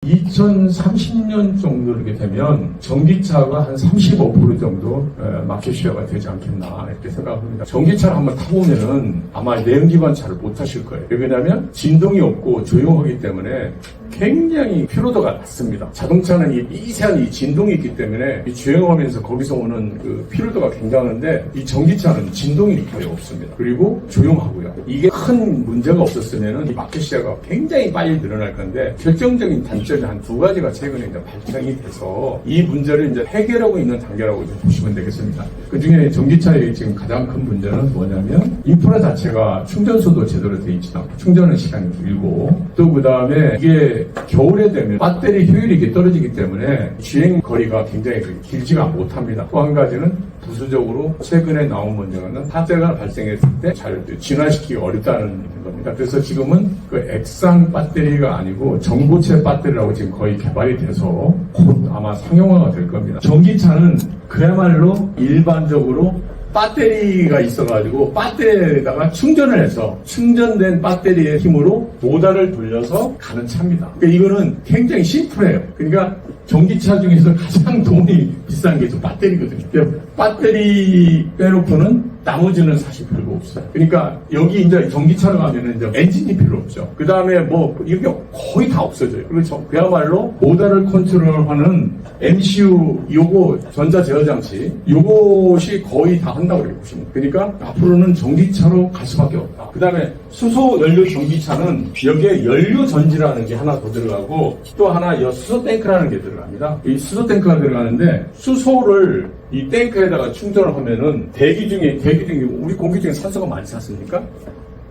2030년 정도 이렇게 되면 전기차가 한 35% 정도 마켓쉐어가 되지 않겠나 이렇게 생각합니다. 전기차를 한번 타보면은 아마 내연기관차를 못 타실 거예요. 왜냐하면 진동이 없고 조용하기 때문에 굉장히 피로도가 낮습니다. 자동차는 이 미세한 이 진동이 있기 때문에 이 주행하면서 거기서 오는 그 피로도가 굉장한데 이 전기차는 진동이 거의 없습니다. 그리고 조용하고요. 이게 큰 문제가 없었으면 이 마켓 시야가 굉장히 빨리 늘어날 건데 결정적인 단점이 한 두 가지가 최근에 이제 발생이 돼서 이 문제를 이제 해결하고 있는 단계라고 좀 보시면 되겠습니다. 그 중에 전기차의 지금 가장 큰 문제는 뭐냐면 인프라 자체가 충전소도 제대로 되어 있지 않고 충전하는 시간이 길고 또 그 다음에 이게 겨울에 되면 배터리 효율이 이렇게 떨어지기 때문에 주행 거리가 굉장히 길지가 못합니다. 또 한 가지는 부수적으로 최근에 나온 문제는 화재가 발생했을 때 잘 진화시키기 어렵다는 겁니다. 그래서 지금은 그 액상 배터리가 아니고 전고체 배터리라고 지금 거의 개발이 돼서 곧 아마 상용화가 될 겁니다. 전기차는 그야말로 일반적으로 배터리가 있어가지고 배터리에다가 충전을 해서 충전된 배터리의 힘으로 모터를 돌려서 가는 차입니다. 그러니까 이거는 굉장히 심플해요. 그러니까 전기차 중에서 가장 돈이 비싼 게 저 배터리거든요. 그러니까 배터리 빼놓고는 나머지는 사실 별거 없어요. 그러니까 여기 이제 전기차로 가면은 이제 엔진이 필요 없죠. 그 다음에 뭐 이게 거의 다 없어져요. 그렇죠. 그야말로 모터를 컨트롤하는 MCU 요거 전자 제어 장치 요것이 거의 다 한다고 이렇게 보시면 돼요. 그러니까 앞으로는 전기차로 갈 수밖에 없다. 그 다음에 수소 연료 전기차는 여기에 연료 전지라는 게 하나 더 들어가고 또 하나 수소 탱크라는 게 들어갑니다. 이 수소 탱크가 들어가는데 수소를 이 탱크에다가 충전을 하면은 대기 중에 우리 공기 중에 산소가 많지 않습니까?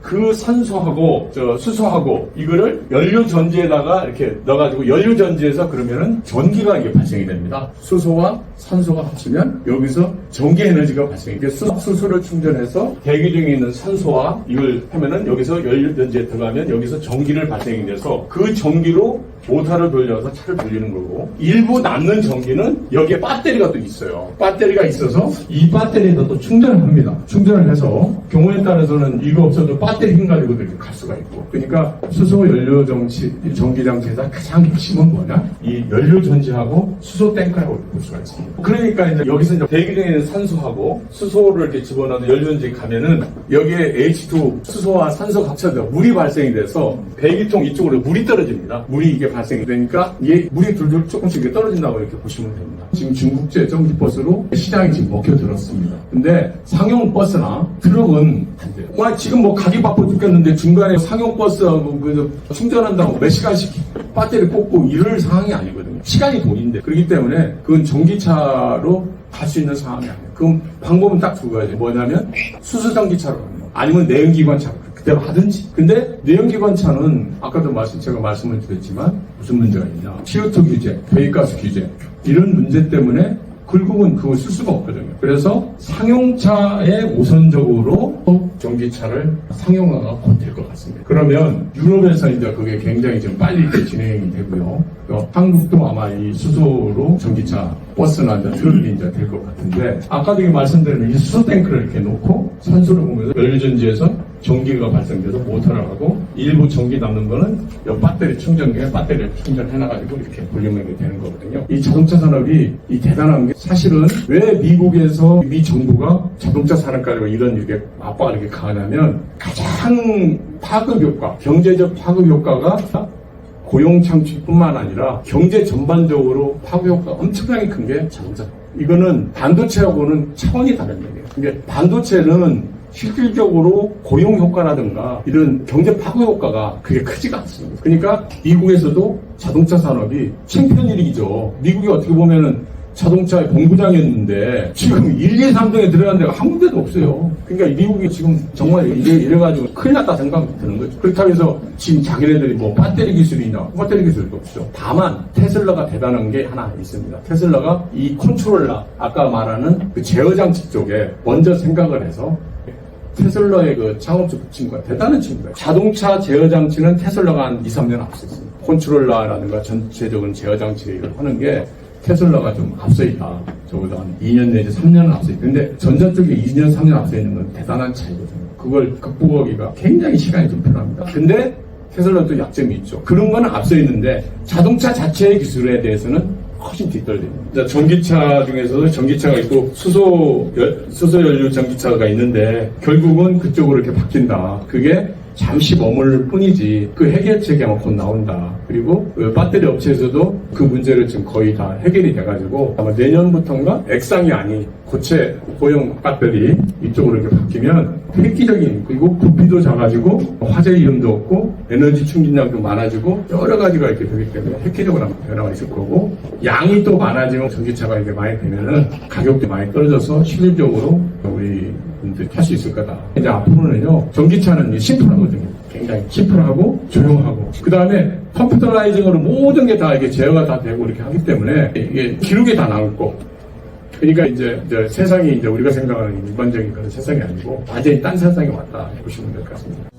그 산소하고 수소하고 이거를 연료 전지에다가 이렇게 넣어가지고 연료 전지에서 그러면은 전기가 이게 발생이 됩니다. 수소와 산소가 합치면 여기서 전기 에너지가 발생이 돼요. 수소를 충전해서 대기 중에 있는 산소와 이걸 하면은 여기서 연료 전지에 들어가면 여기서 전기를 발생이 돼서 그 전기로 모터를 돌려서 차를 돌리는 거고 일부 남는 전기는 여기에 배터리가 또 있어요. 배터리가 있어서 이 배터리에다 또 충전을 합니다. 충전을 해서 경우에 따라서는 이거 없어도 배터리 힘 가지고 이렇게 갈 수가 있고 그러니까 수소 연료 전기 장치에서 가장 핵심은 뭐냐? 이 연료 전지하고 수소 탱크라고 볼 수가 있습니다. 그러니까 이제 여기서 이제 대기 중에 있는 산소하고 수소를 이렇게 집어넣어서 연료 전지 가면은 여기에 H2 수소와 산소가 합쳐져 물이 발생이 돼서 배기통 이쪽으로 물이 떨어집니다. 물이 이게 발생이 되니까 이게 물이 둘둘 조금씩 이렇게 떨어진다고 이렇게 보시면 됩니다. 지금 중국제 전기버스로 시장이 지금 먹혀들었습니다. 근데 상용 버스나 트럭은 안 돼요. 지금 뭐 가기 바빠 죽겠는데 중간에 상용 버스하고 충전한다고 몇 시간씩 배터리 꽂고 이럴 상황이 아니거든요. 시간이 돈인데 그렇기 때문에 그건 전기차로 갈 수 있는 상황이 아니에요. 그럼 방법은 딱 두 가지. 뭐냐면 수소전기차로 가는 거 아니면 내연기관차로 그대로 하든지. 근데 내연기관차는 아까도 제가 말씀을 드렸지만 무슨 문제가 있냐. CO2 규제, 배기가스 규제 이런 문제 때문에 결국은 그걸 쓸 수가 없거든요. 그래서 상용차에 우선적으로 전기차를 상용화가 곧 될 것 같습니다. 그러면 유럽에서 이제 그게 굉장히 좀 빨리 이렇게 진행이 되고요. 한국도 아마 이 수소로 전기차 버스나 이제 트럭이 이제 될 것 같은데 아까도 말씀드린 이 수소 탱크를 이렇게 놓고 산소를 보면서 연료전지에서 전기가 발생돼서 모터를 하고 일부 전기 남는 거는 이 배터리 충전기에 배터리를 충전해놔가지고 이렇게 돌리면 되는 거거든요. 이 자동차 산업이 이 대단한 게 사실은 왜 미국에서 미 정부가 자동차 산업가지고 이런 이렇게 압박을 이렇게 가하냐면 가장 파급 효과, 경제적 파급 효과가 고용 창출뿐만 아니라 경제 전반적으로 파급 효과가 엄청나게 큰 게 자동차. 이거는 반도체하고는 차원이 다른 얘기예요. 그러니까 반도체는 실질적으로 고용 효과라든가 이런 경제 파급 효과가 그게 크지가 않습니다. 그러니까 미국에서도 자동차 산업이 챔피언일이죠. 미국이 어떻게 보면은 자동차의 본부장이었는데 지금 1, 2, 3등에 들어간 데가 한 군데도 없어요. 그러니까 미국이 지금 정말 이래가지고 큰일 났다 생각이 드는 거죠. 그렇다고 해서 지금 자기네들이 뭐 배터리 기술이냐 배터리 기술도 없죠. 다만 테슬라가 대단한 게 하나 있습니다. 테슬라가 이 컨트롤러 아까 말하는 그 제어장치 쪽에 먼저 생각을 해서 테슬라의 그 창업적 친구가 대단한 친구예요. 자동차 제어장치는 테슬라가 한 2, 3년 앞섰습니다. 컨트롤러라든가 전체적인 제어장치를 하는 게 테슬라가 좀 앞서 있다. 적어도 한 2년 내지 3년은 앞서 있다. 근데 전자 쪽에 2년, 3년 앞서 있는 건 대단한 차이거든요. 그걸 극복하기가 굉장히 시간이 좀 필요합니다. 근데 테슬라도 약점이 있죠. 그런 거는 앞서 있는데 자동차 자체의 기술에 대해서는 훨씬 뒤떨립니다. 전기차 중에서도 전기차가 있고 수소연료 전기차가 있는데 결국은 그쪽으로 이렇게 바뀐다. 그게 잠시 머물 뿐이지 그 해결책이 아마 곧 나온다. 그리고 그 배터리 업체에서도 그 문제를 지금 거의 다 해결이 돼가지고 아마 내년부터인가 액상이 아닌 고체 고형 배터리 이쪽으로 이렇게 바뀌면 획기적인, 그리고 부피도 작아지고 화재 위험도 없고 에너지 충진량도 많아지고 여러 가지가 이렇게 되기 때문에 획기적으로 한번 변화가 있을 거고, 양이 또 많아지면 전기차가 이렇게 많이 되면은 가격도 많이 떨어져서 실질적으로 우리 분들이 탈 수 있을 거다. 이제 앞으로는요, 전기차는 심플하거든요. 굉장히 심플하고 조용하고, 그 다음에 컴퓨터라이징으로 모든 게 다 이게 제어가 다 되고 이렇게 하기 때문에 이게 기록이 다 남고, 그러니까 이제 세상이 이제 우리가 생각하는 일반적인 그런 세상이 아니고 완전히 딴 세상에 왔다 보시면 될 것 같습니다.